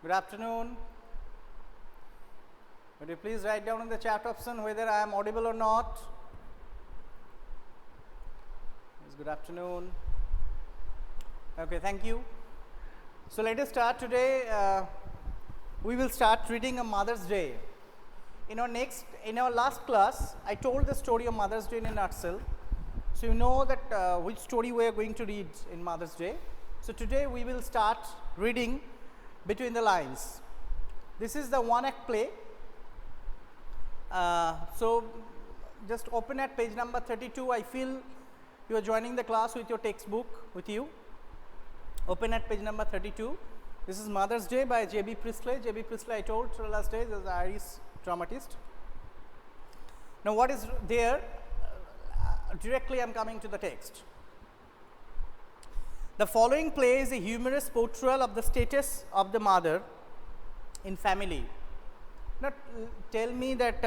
Good afternoon. Would you please write down in the chat option whether I am audible or not? Yes, good afternoon. Okay, thank you. So let us start today. We will start reading a Mother's Day. In our last class, I told the story of Mother's Day in a nutshell. So you know that which story we are going to read in Mother's Day. So today we will start reading between the lines. This is the one-act play. So just open at page number 32. I feel you are joining the class with your textbook with you. Open at page number 32. This is Mother's Day by J.B. Priestley. J.B. Priestley, I told last day, is an Irish dramatist. Now what is there? Directly I am coming to the text. The following play is a humorous portrayal of the status of the mother in family. Now tell me that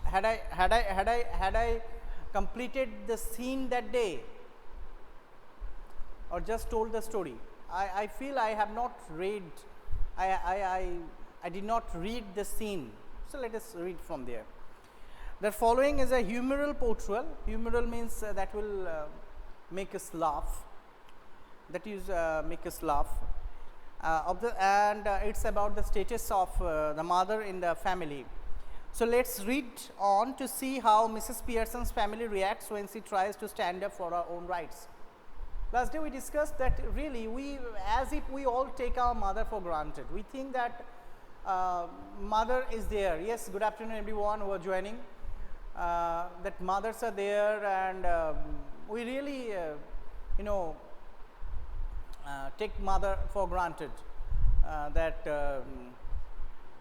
had I completed the scene that day or just told the story. I feel I have not read, I did not read the scene. So let us read from there. The following is a humoral portrayal. Humoral means that will make us laugh. That is make us laugh. It's about the status of the mother in the family. So let's read on to see how Mrs. Pearson's family reacts when she tries to stand up for her own rights. Last day we discussed that really as if we all take our mother for granted. We think that mother is there. Yes, good afternoon everyone who are joining. That mothers are there, and we really take mother for granted,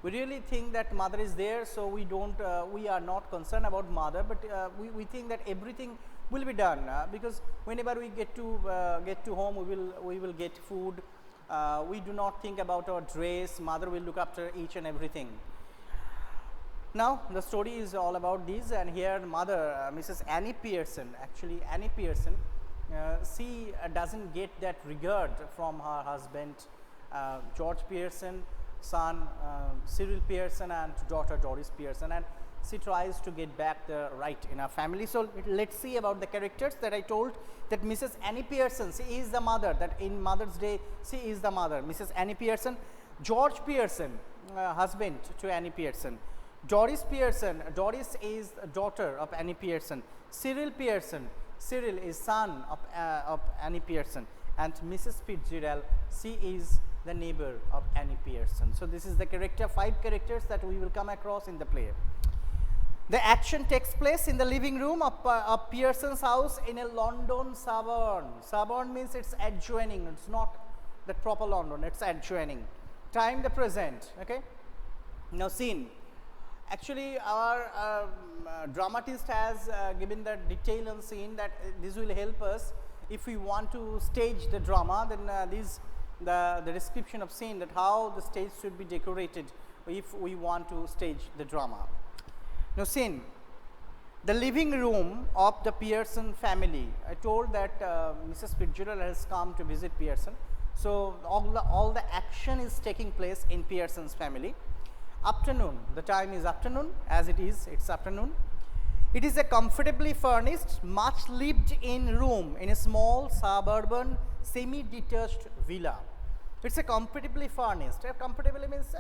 we really think that mother is there, so we are not concerned about mother, but we think that everything will be done because whenever we get to home, we will get food. We do not think about our dress. Mother will look after each and everything. Now the story is all about this, and here mother, Mrs. Annie Pearson, actually Annie Pearson, she doesn't get that regard from her husband George Pearson, son Cyril Pearson, and daughter Doris Pearson, and she tries to get back the right in her family. So let's see about the characters that I told. That Mrs. Annie Pearson, she is the mother, that in Mother's Day she is the mother. Mrs. Annie Pearson. George Pearson, husband to Annie Pearson. Doris Pearson, Doris is daughter of Annie Pearson. Cyril Pearson, Cyril is son of Annie Pearson, and Mrs. Fitzgerald, she is the neighbor of Annie Pearson. So this is the five characters that we will come across in the play. The action takes place in the living room of Pearson's house in a London suburb. Suburb means it's adjoining, it's not the proper London, it's adjoining. Time the present, okay. Now scene. Actually our dramatist has given the detail on scene that this will help us if we want to stage the drama. Then the description of scene, that how the stage should be decorated if we want to stage the drama. Now scene, the living room of the Pearson family. I told that Mrs. Fitzgerald has come to visit Pearson. So all the action is taking place in Pearson's family. Afternoon, the time is afternoon, as it's afternoon. It is a comfortably furnished, much lived in room in a small suburban semi-detached villa. It's a comfortably furnished. Comfortably means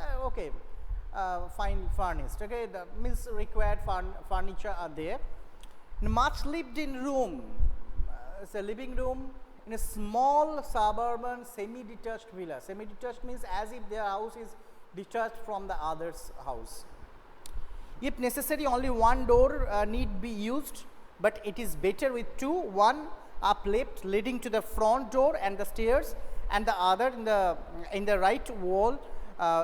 fine furnished. Okay, the means required furniture are there. Much lived in room. It's a living room in a small suburban semi-detached villa. Semi-detached means as if their house is detached from the other's house. If necessary, only one door need be used, but it is better with two, one up left leading to the front door and the stairs, and the other in the right wall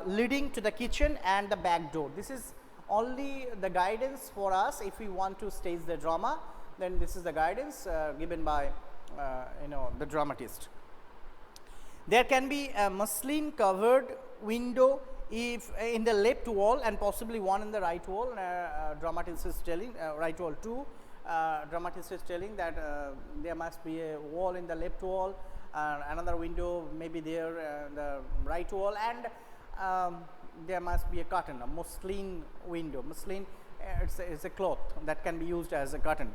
leading to the kitchen and the back door. This is only the guidance for us if we want to stage the drama. Then this is the guidance given by the dramatist. There can be a muslin covered window if in the left wall and possibly one in the right wall. Dramatist is telling right wall too. Dramatist is telling that there must be a wall in the left wall another window may be there on the right wall, and there must be a curtain, a muslin window. Muslin, it's a cloth that can be used as a curtain.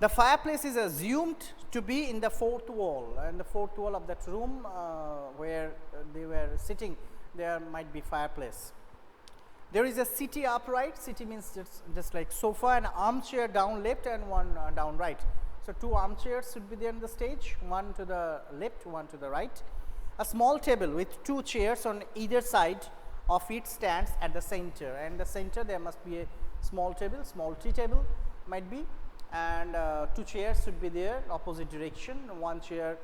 The fireplace is assumed to be in the fourth wall, and the fourth wall of that room where they were sitting, there might be fireplace. There is a settee upright. Settee means just like sofa, and armchair down left and one down right. So, 2 armchairs should be there on the stage, one to the left, one to the right. A small table with 2 chairs on either side of it stands at the center, and the center there must be a small table, small tea table might be, and 2 chairs should be there opposite direction, 1 chair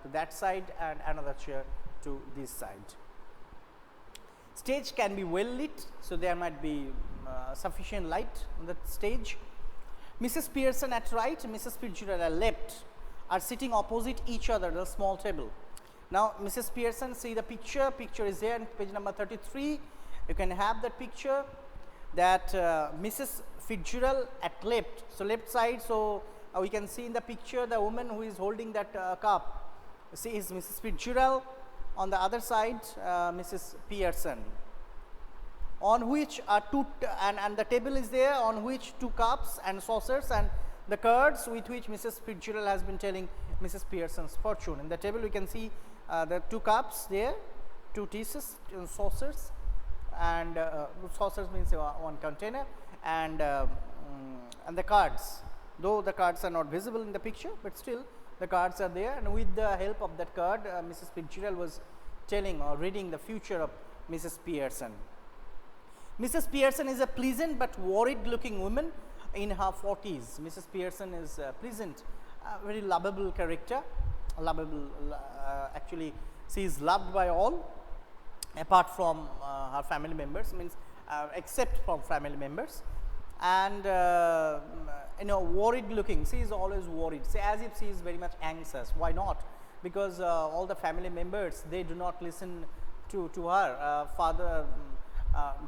to that side and another chair to this side. Stage can be well lit, so there might be sufficient light on the stage. Mrs. Pearson at right, Mrs. Fitzgerald at left are sitting opposite each other at the small table. Now, Mrs. Pearson, see the picture is there on page number 33. You can have that picture, that Mrs. Fitzgerald at left, so left side. So, we can see in the picture the woman who is holding that cup, see, is Mrs. Fitzgerald. On the other side, Mrs. Pearson, on which are 2 and the table is there on which 2 cups and saucers and the curds with which Mrs. Fitzgerald has been telling Mrs. Pearson's fortune. In the table we can see the 2 cups there, 2 dishes, 2 saucers, and saucers means 1 container, and the cards, though the cards are not visible in the picture, but still the cards are there, and with the help of that card Mrs. Fitzgerald was telling or reading the future of Mrs. Pearson. Mrs. Pearson is a pleasant but worried looking woman in her 40s. Mrs. Pearson is pleasant, very lovable character, actually she is loved by all apart from her family members, means except from family members, and worried looking. She is always worried, say as if she is very much anxious. Why not? Because all the family members, they do not listen to her, father,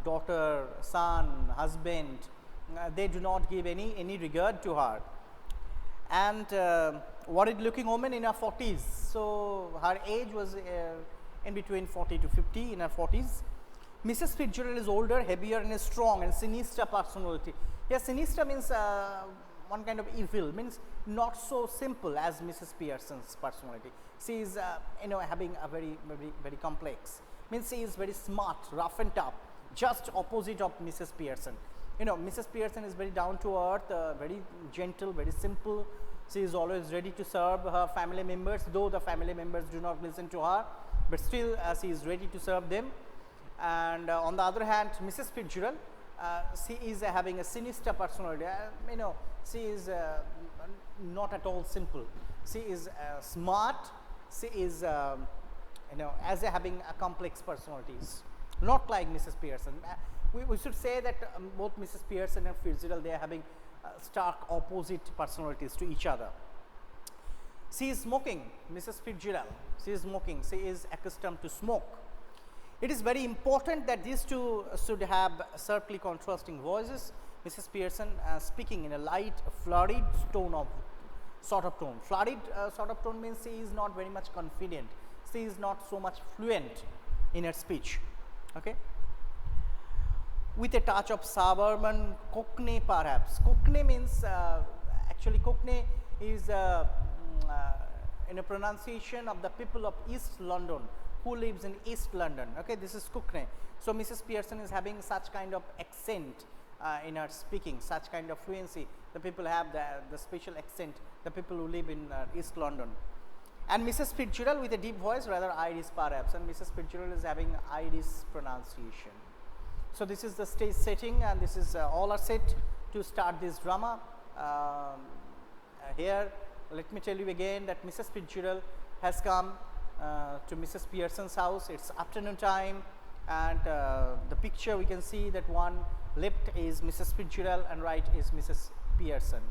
daughter, son, husband, they do not give any regard to her. And worried looking woman in her 40s, so her age was in between 40 to 50, in her 40s. Mrs. Fitzgerald is older, heavier and strong and sinister personality. Yes, sinister means one kind of evil, means not so simple as Mrs. Pearson's personality. She is having a very complex, means she is very smart, rough and tough, just opposite of Mrs. Pearson. Mrs. Pearson is very down to earth, very gentle, very simple. She is always ready to serve her family members, though the family members do not listen to her, but still she is ready to serve them. And on the other hand, Mrs. Fitzgerald, she is having a sinister personality. She is not at all simple. She is smart. She is, having a complex personalities, not like Mrs. Pearson. We should say that both Mrs. Pearson and Fitzgerald, they are having stark opposite personalities to each other. She is smoking, Mrs. Fitzgerald. She is smoking. She is accustomed to smoke. It is very important that these two should have sharply contrasting voices. Mrs. Pearson speaking in a light, flurried sort of tone. Flurried sort of tone means she is not very much confident. She is not so much fluent in her speech. Okay. With a touch of suburban Cockney, perhaps. Cockney means actually Cockney is in a pronunciation of the people of East London, who lives in East London. Okay, this is Cockney. So Mrs. Pearson is having such kind of accent in her speaking, such kind of fluency. The people have the special accent, the people who live in East London. And Mrs. Fitzgerald with a deep voice, rather Irish perhaps, and Mrs. Fitzgerald is having Irish pronunciation. So this is the stage setting, and this is all are set to start this drama. Here, let me tell you again that Mrs. Fitzgerald has come to Mrs. Pearson's house. It's afternoon time, and the picture we can see that one left is Mrs. Fitzgerald and right is Mrs. Pearson.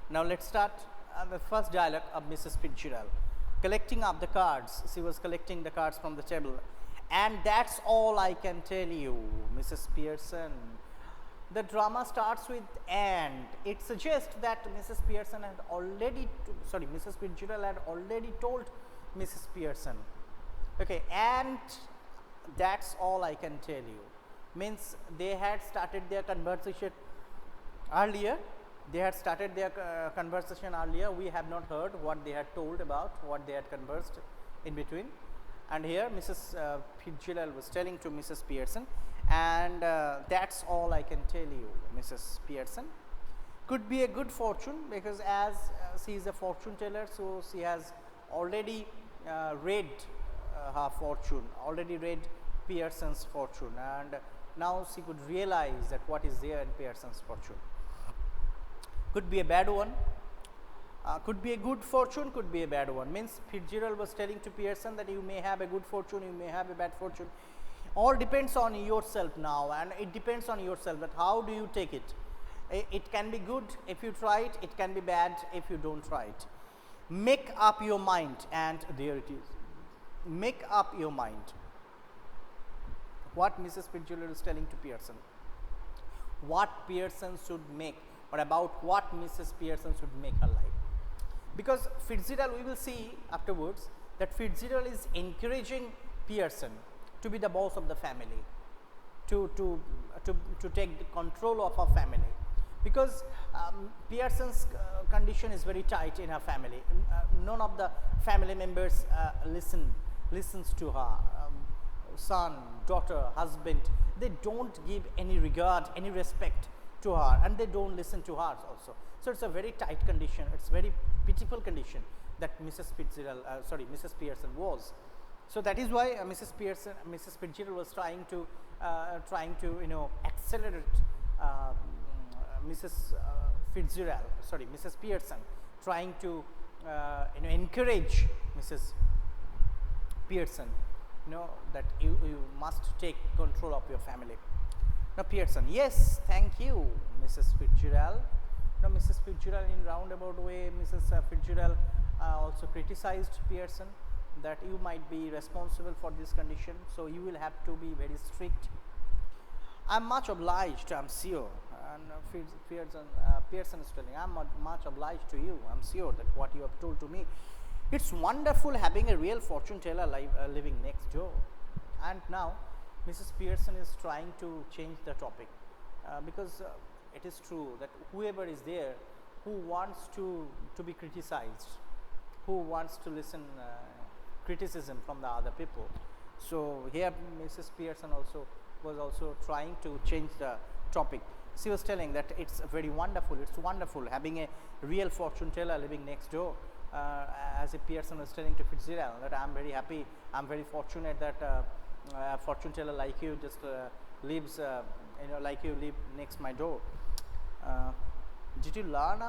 Now let's start the first dialogue of Mrs. Fitzgerald. Collecting up the cards, she was collecting the cards from the table. And that's all I can tell you, Mrs. Pearson. The drama starts with and. It suggests that Mrs. Pearson had already, Mrs. Fitzgerald had already told Mrs. Pearson. Okay, and that's all I can tell you. Means they had started their conversation earlier. We have not heard what they had told about, what they had conversed in between. And here Mrs. Fitzgerald was telling to Mrs. Pearson, and that's all I can tell you, Mrs. Pearson. Could be a good fortune, because as she is a fortune teller, so she has already read her fortune, already read Pearson's fortune, and now she could realize that what is there in Pearson's fortune. Could be a bad one, could be a good fortune, could be a bad one. Means Fitzgerald was telling to Pearson that you may have a good fortune, you may have a bad fortune. All depends on yourself now, and it depends on yourself that how do you take it. It can be good if you try it, it can be bad if you don't try it. Make up your mind, and there it is. Make up your mind. What Mrs. Fitzgerald is telling to Pearson. What Pearson should make, or about what Mrs. Pearson should make her life. Because Fitzgerald, we will see afterwards that Fitzgerald is encouraging Pearson to be the boss of the family, to take the control of her family. Because Pearson's condition is very tight in her family. None of the family members listens to her. Son, daughter, husband, they don't give any regard, any respect to her, and they don't listen to her also. So it's a very tight condition. It's very pitiful condition that Mrs. Pearson was. So that is why Mrs. Fitzgerald was trying to accelerate Mrs. Pearson, trying to encourage Mrs. Pearson, that you must take control of your family. Now Pearson, yes, thank you, Mrs. Fitzgerald. Now Mrs. Fitzgerald, in roundabout way, Mrs. Fitzgerald also criticized Pearson that you might be responsible for this condition, so you will have to be very strict. I'm much obliged, I'm sure. And Pearson is telling, I'm much obliged to you. I'm sure that what you have told to me. It's wonderful having a real fortune teller living next door. And now Mrs. Pearson is trying to change the topic, because it is true that whoever is there who wants to be criticized, who wants to listen criticism from the other people. So here Mrs. Pearson was also trying to change the topic. She was telling that it's wonderful having a real fortune teller living next door. As a Pearson was telling to Fitzgerald that I'm very happy, I'm very fortunate that a fortune teller like you just lives, like you live next my door. Did you learn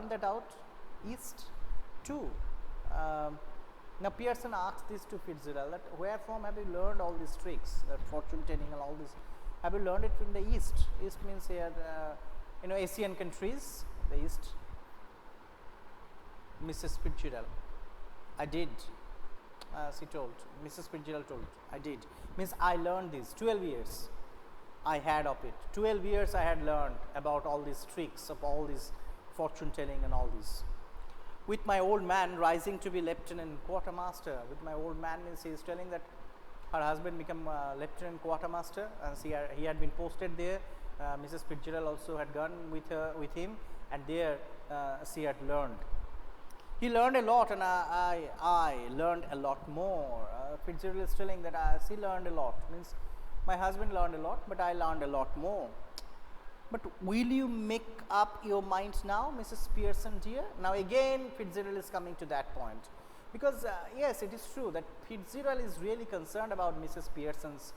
that out east too? Now Pearson asked this to Fitzgerald, that where from have you learned all these tricks, that fortune telling and all this? Have you learned it from the east? East means here, Asian countries, the east. Mrs. Fitzgerald, I did. She told, Mrs. Fitzgerald told, I did. Means I learned this, 12 years I had of it. 12 years I had learned about all these tricks of all this fortune telling and all this. With my old man rising to be lieutenant quartermaster, with my old man means he is telling that her husband became lieutenant quartermaster, and he had been posted there. Mrs. Fitzgerald also had gone with him, and there she had learned. He learned a lot, and I learned a lot more. Fitzgerald is telling that she learned a lot. Means my husband learned a lot, but I learned a lot more. But will you make up your minds now, Mrs. Pearson dear? Now again Fitzgerald is coming to that point. Because yes, it is true that Fitzgerald is really concerned about Mrs. Pearson's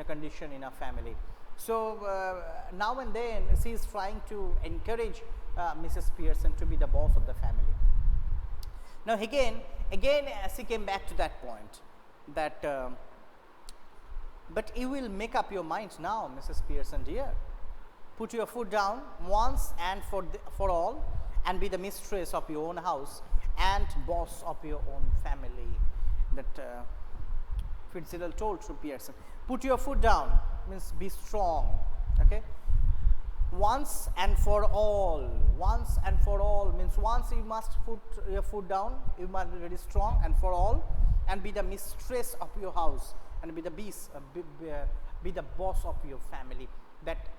condition in her family. So now and then she is trying to encourage Mrs. Pearson to be the boss of the family. Now again she came back to that point that but you will make up your minds now, Mrs. Pearson dear. Put your foot down once and for all, and be the mistress of your own house and boss of your own family. That Fitzgerald told to Pearson. Put your foot down means be strong. Okay. Once and for all. Once and for all means once you must put your foot down, you must be very strong and for all, and be the mistress of your house, and be the be the boss of your family. That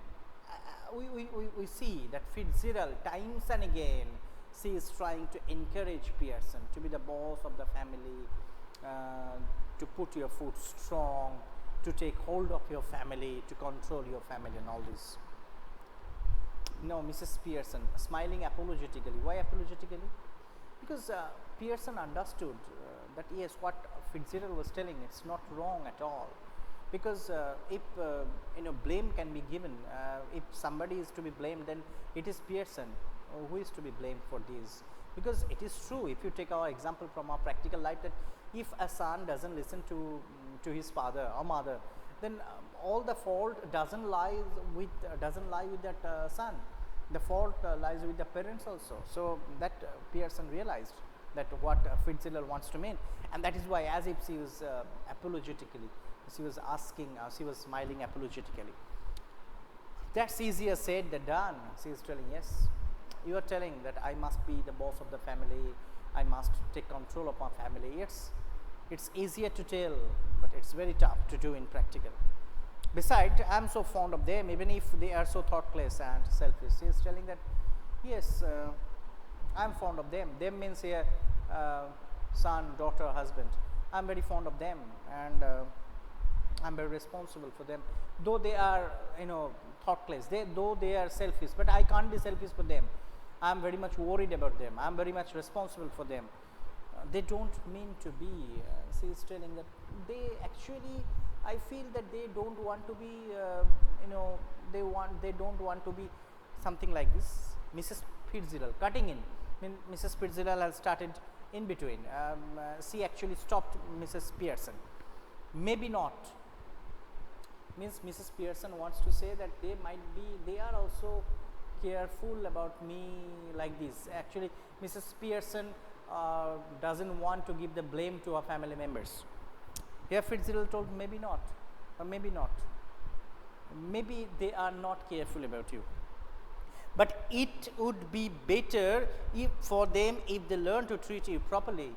we see that Fitzgerald times and again she is trying to encourage Pearson to be the boss of the family, to put your foot strong, to take hold of your family, to control your family and all this. No, Mrs. Pearson smiling apologetically. Why apologetically? Because Pearson understood that yes, what Fitzgerald was telling, it's not wrong at all. Because if blame can be given, if somebody is to be blamed, then it is Pearson who is to be blamed for this. Because it is true, if you take our example from our practical life, that if a son doesn't listen to his father or mother, then all the fault doesn't lie with that son. The fault lies with the parents also. So that Pearson realized that what Fitzgerald wants to mean, and that is why, as if she was apologetically, she was asking, she was smiling apologetically. That's easier said than done. She is telling, yes, you are telling that I must be the boss of the family, I must take control of my family. Yes, it's easier to tell, but it's very tough to do in practical. Besides, I am so fond of them, even if they are so thoughtless and selfish. She is telling that, yes, I am fond of them. Them means here son, daughter, husband. I am very fond of them, and I am very responsible for them. Though they are, thoughtless, though they are selfish, but I can't be selfish for them. I am very much worried about them. I am very much responsible for them. They don't mean to be. She is telling that they actually, I feel that they don't want to be, they don't want to be something like this. Mrs. Fitzgerald cutting in. Mrs. Fitzgerald has started in between. She actually stopped Mrs. Pearson. Maybe not. Means Mrs. Pearson wants to say that they are also careful about me like this. Actually, Mrs. Pearson doesn't want to give the blame to her family members. Here Fitzgerald told maybe not, or maybe not. Maybe they are not careful about you. But it would be better for them if they learn to treat you properly.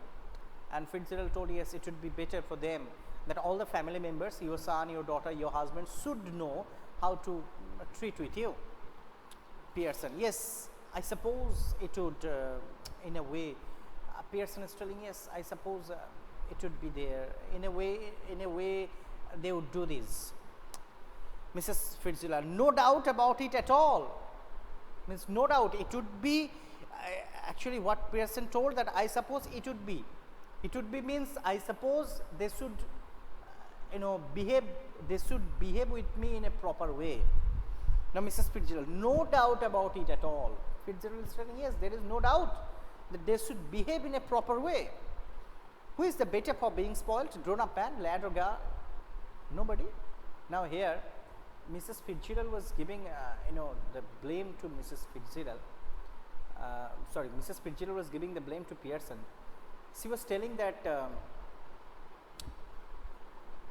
And Fitzgerald told, yes, it would be better for them that all the family members, your son, your daughter, your husband, should know how to treat with you. Pearson, yes, I suppose it would, in a way, Pearson is telling, yes, I suppose it would be there. In a way, they would do this. Mrs. Fitzgerald, no doubt about it at all. Means no doubt, it would be, actually what Pearson told, that I suppose it would be. It would be means I suppose they should, they should behave with me in a proper way. Now Mrs. Fitzgerald, no doubt about it at all. Fitzgerald is saying, yes, there is no doubt that they should behave in a proper way. Who is the better for being spoiled, grown-up man, lad or girl? Nobody. Now here, Mrs. Fitzgerald was giving, the blame to Mrs. Fitzgerald. Mrs. Fitzgerald was giving the blame to Pearson. She was telling that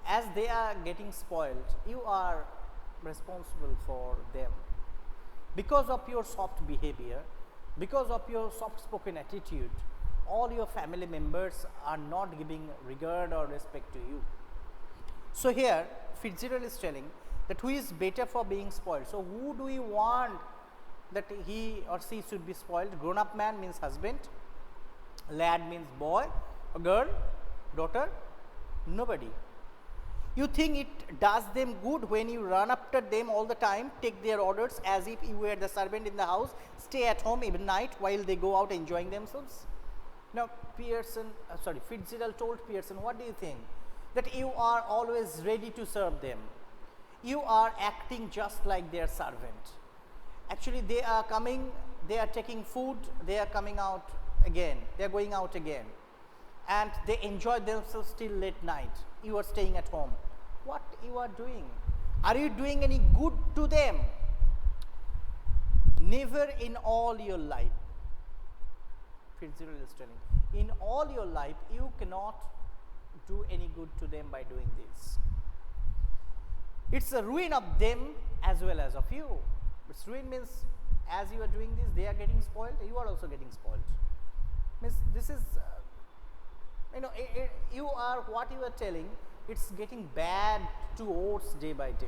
as they are getting spoiled, you are responsible for them. Because of your soft behavior, because of your soft-spoken attitude, all your family members are not giving regard or respect to you. So here, Fitzgerald is telling that who is better for being spoiled. So who do we want that he or she should be spoiled? Grown-up man means husband, lad means boy, a girl, daughter, nobody. You think it does them good when you run after them all the time, take their orders as if you were the servant in the house, stay at home even night while they go out enjoying themselves? Now Fitzgerald told Pearson, what do you think? That you are always ready to serve them. You are acting just like their servant. Actually, they are coming, they are taking food, they are coming out again, they are going out again, and they enjoy themselves till late night. You are staying at home. What you are doing? Are you doing any good to them? Never in all your life. Fitzgerald is telling, in all your life, you cannot do any good to them by doing this. It's a ruin of them as well as of you. It's ruin means as you are doing this, they are getting spoiled, you are also getting spoiled. Means this is, you are, what you are telling, it's getting bad to worse day by day.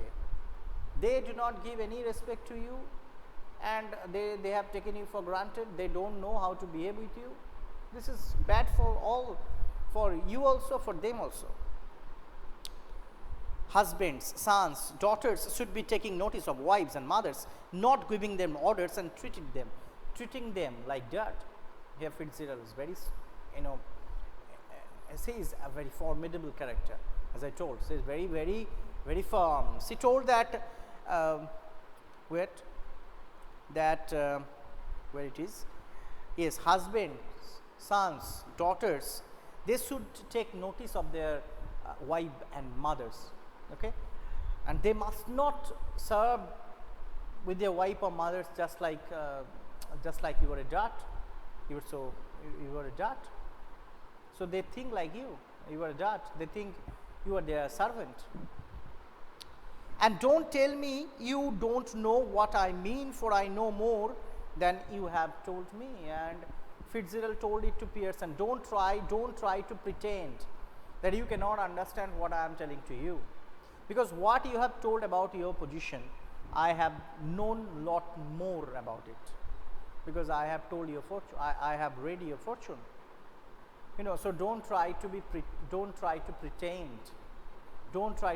They do not give any respect to you, and they have taken you for granted. They don't know how to behave with you. This is bad for all, for you also, for them also. Husbands, sons, daughters should be taking notice of wives and mothers, not giving them orders and treating them like dirt. Here Fitzgerald is very, he is a very formidable character, as I told. She is very, very, very firm. She told that, where it is, yes, husbands, sons, daughters, they should take notice of their wife and mothers, okay, and they must not serve with their wife or mothers just like you are a dirt. You are a dirt. So they think like you are a dirt. They think you are their servant. And don't tell me you don't know what I mean, for I know more than you have told me. And Fitzgerald told it to Pearson, don't try to pretend that you cannot understand what I am telling to you, because what you have told about your position, I have known lot more about it, because I have told your fortune, I have read your fortune. So don't try to pretend, don't try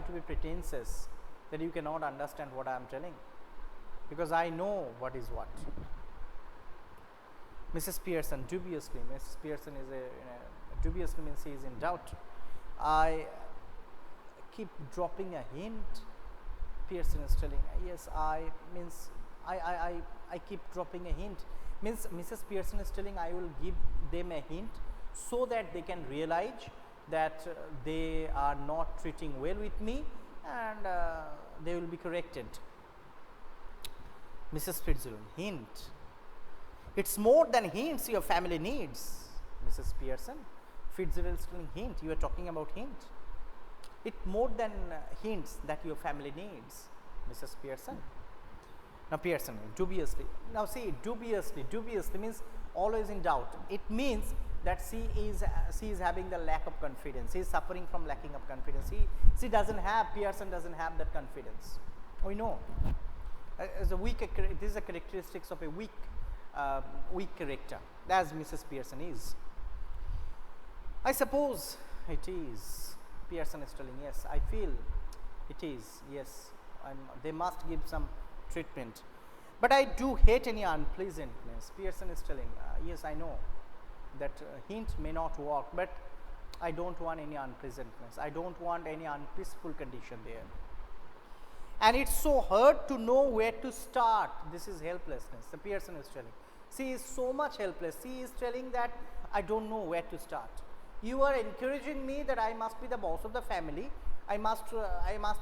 to be pretentious that you cannot understand what I am telling, because I know what is what. Mrs. Pearson dubiously, Mrs. Pearson is dubiously means she is in doubt. I keep dropping a hint. Pearson is telling, yes, I keep dropping a hint. Means Mrs. Pearson is telling, I will give them a hint so that they can realize that they are not treating well with me, and they will be corrected. Mrs. Fitzgerald, hint. It's more than hints your family needs. Mrs. Pearson, Fitzgerald is telling, hint. You are talking about hint. It's more than hints that your family needs. Mrs. Pearson. Now Pearson, dubiously. Now see, dubiously means always in doubt. It means that she is having the lack of confidence. She is suffering from lacking of confidence. She doesn't have, Pearson doesn't have that confidence. We know. As a weak, this is a characteristics of a weak character, as Mrs. Pearson is. I suppose it is. Pearson is telling, yes, I feel it is, yes, they must give some treatment, but I do hate any unpleasantness. Pearson is telling, yes, I know that hint may not work, but I don't want any unpleasantness. I don't want any unpeaceful condition there. And it's so hard to know where to start. This is helplessness. The Pearson is telling. She is so much helpless. She is telling that I don't know where to start. You are encouraging me that I must be the boss of the family. I must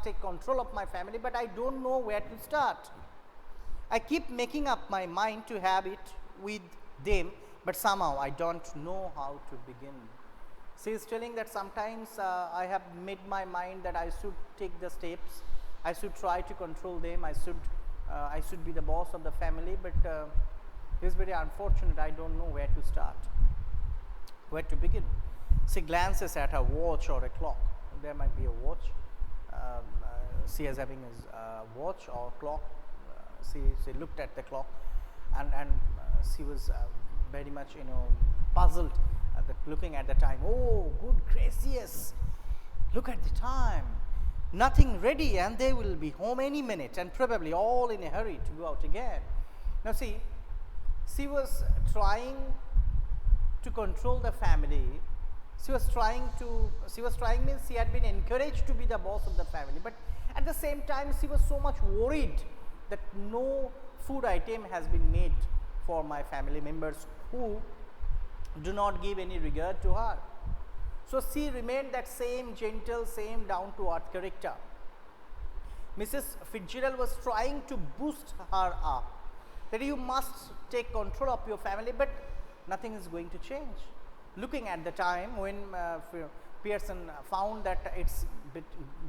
take control of my family, but I don't know where to start. I keep making up my mind to have it with them, but somehow I don't know how to begin. She is telling that sometimes I have made my mind that I should take the steps. I should try to control them. I should be the boss of the family, but it's very unfortunate. I don't know where to start, where to begin. She glances at her watch or a clock. There might be a watch. She is having a watch or clock. She looked at the clock, and she was very much puzzled looking at the time. Oh, good gracious! Look at the time. Nothing ready, and they will be home any minute, and probably all in a hurry to go out again. Now see, she was trying to control the family. She was trying means she had been encouraged to be the boss of the family, but at the same time she was so much worried that no food item has been made for my family members who do not give any regard to her. So she remained that same gentle, same down to earth character. Mrs. Fitzgerald was trying to boost her up, that you must take control of your family, but nothing is going to change. Looking at the time when Pearson found that it's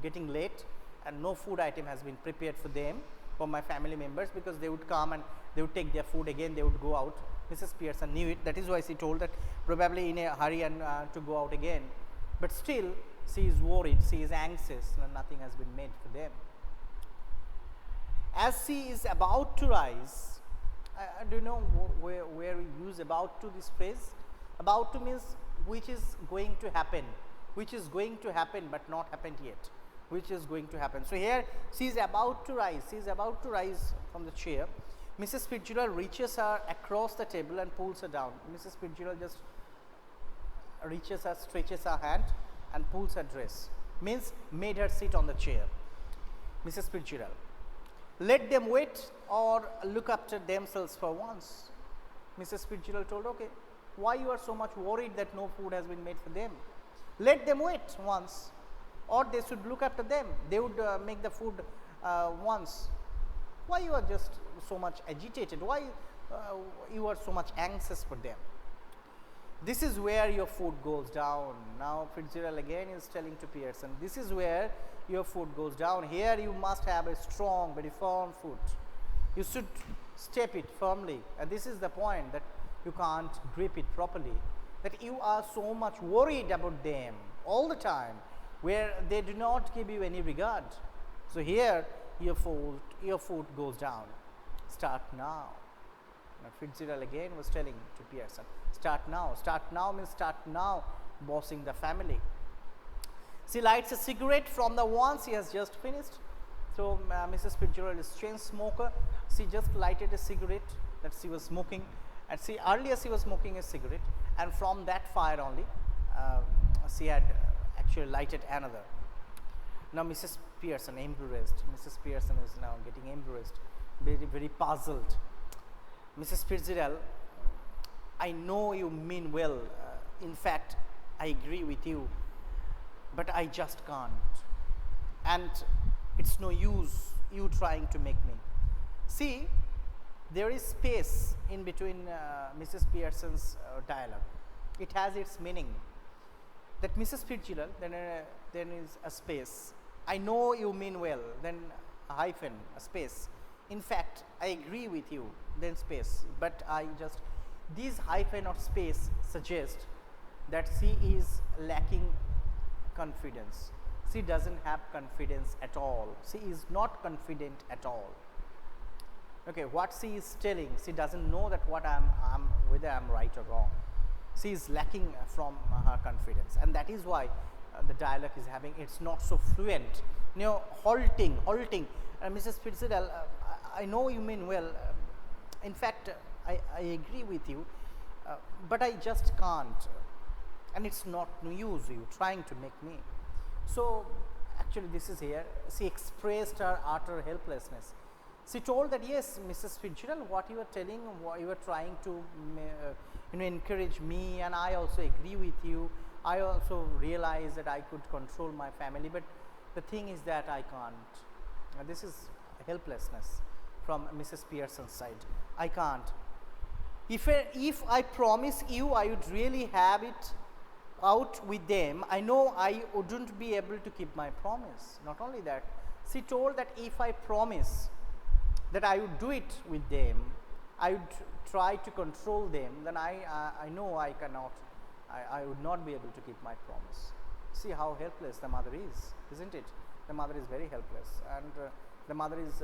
getting late and no food item has been prepared for them, for my family members, because they would come and they would take their food again, they would go out. Mrs. Pearson knew it. That is why she told that probably in a hurry and to go out again. But still, she is worried, she is anxious, and nothing has been made for them. As she is about to rise, do you know where we use about to this phrase? About to means which is going to happen, which is going to happen but not happened yet, which is going to happen. So here she is about to rise, she is about to rise from the chair. Mrs. Fitzgerald reaches her across the table and pulls her down. Mrs. Fitzgerald just reaches her, stretches her hand and pulls her dress, means made her sit on the chair. Mrs. Fitzgerald, let them wait or look after themselves for once. Mrs. Fitzgerald told, okay, why you are so much worried that no food has been made for them? Let them wait once, or they should look after them. They would make the food once. Why you are just so much agitated? Why you are so much anxious for them? This is where your food goes down. Now Fitzgerald again is telling to Pearson, this is where your food goes down. Here you must have a strong, very firm foot. You should step it firmly, and this is the point, that you can't grip it properly, that you are so much worried about them all the time, where they do not give you any regard. So here your foot goes down. Start now. Now Fitzgerald again was telling to Pearson, start now. Start now means start now bossing the family. She lights a cigarette from the one she has just finished. So Mrs. Fitzgerald is chain smoker. She just lighted a cigarette that she was smoking, and earlier she was smoking a cigarette, and from that fire only she had actually lighted another. Now Mrs. Pearson embarrassed. Mrs. Pearson is now getting embarrassed, very, very puzzled. Mrs. Fitzgerald, I know you mean well. In fact, I agree with you, but I just can't. And it's no use you trying to make me. See, there is space in between Mrs. Pearson's dialogue. It has its meaning. That Mrs. Fitzgerald, then is a space. I know you mean well, then a hyphen, a space. In fact, I agree with you, then space. But this hyphen or space suggest that she is lacking confidence. She doesn't have confidence at all. She is not confident at all. Okay, what she is telling, she doesn't know that whether I'm right or wrong. She is lacking from her confidence, and that is why the dialogue is having, it's not so fluent, halting. Mrs. Fitzgerald, I know you mean well. In fact, I agree with you, but I just can't, and it's not no use you trying to make me. So actually this is here, she expressed her utter helplessness. She told that, yes, Mrs. Fitzgerald, what you are telling, what you are trying to encourage me, and I also agree with you. I also realize that I could control my family, but the thing is that I can't. This is helplessness from Mrs. Pearson's side. I can't. If I promise you I would really have it out with them, I know I wouldn't be able to keep my promise. Not only that, she told that if I promise that I would do it with them, I would try to control them, then I know I cannot, I would not be able to keep my promise. See how helpless the mother is, isn't it? The mother is very helpless, and the mother is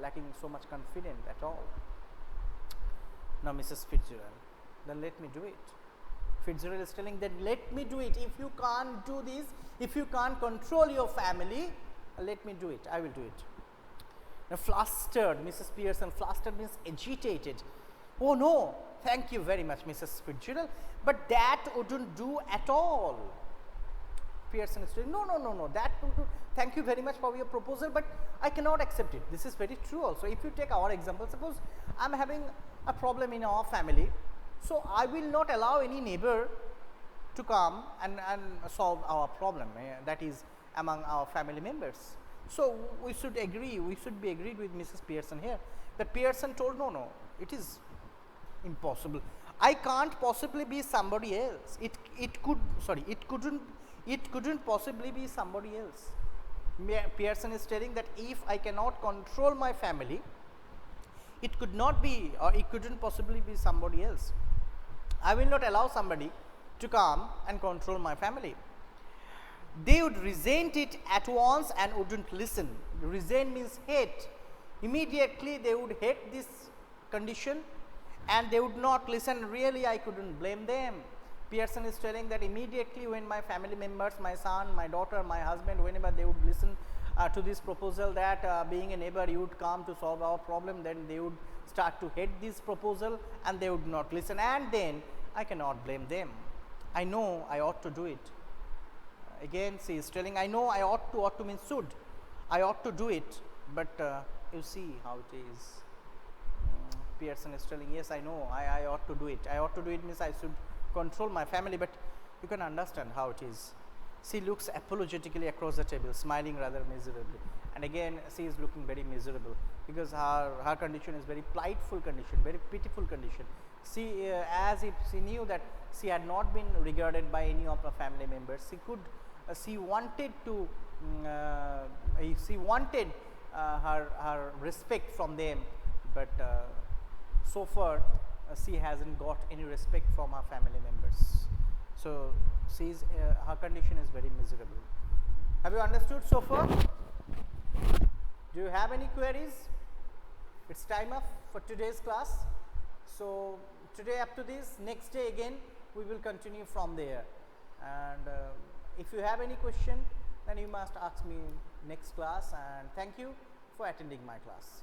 lacking so much confidence at all. Now Mrs. Fitzgerald, then let me do it. Fitzgerald is telling that let me do it. If you can't do this, if you can't control your family, let me do it. I will do it. Now flustered, Mrs. Pearson, flustered means agitated. Oh no, thank you very much, Mrs. Fitzgerald, but that wouldn't do at all. Pearson is saying, no, that would do. Thank you very much for your proposal, but I cannot accept it. This is very true also. If you take our example, suppose I am having a problem in our family, so I will not allow any neighbor to come and solve our problem, that is among our family members. So we should be agreed with Mrs. Pearson here. That Pearson told, no, it is impossible. I can't possibly be somebody else. It couldn't possibly be somebody else. Pearson is telling that if I cannot control my family, it could not be, or it couldn't possibly be somebody else. I will not allow somebody to come and control my family. They would resent it at once and wouldn't listen. Resent means hate. Immediately they would hate this condition and they would not listen. Really, I couldn't blame them. Pearson is telling that immediately when my family members, my son, my daughter, my husband, whenever they would listen to this proposal that being a neighbor you would come to solve our problem, then they would start to hate this proposal and they would not listen, and then I cannot blame them. I know I ought to do it. Again, she is telling, I know I ought to means should. I ought to do it, but you see how it is. Pearson is telling, yes, I know, I ought to do it. I ought to do it means I should control my family, but you can understand how it is. She looks apologetically across the table, smiling rather miserably. And again, she is looking very miserable because her condition is very plightful condition, very pitiful condition. She, as if she knew that she had not been regarded by any of her family members, she wanted to, her respect from them, but so far she hasn't got any respect from her family members. So her condition is very miserable. Have you understood so far? Do you have any queries? It's time up for today's class. So today up to this, next day again we will continue from there, and if you have any question then you must ask me next class, and thank you for attending my class.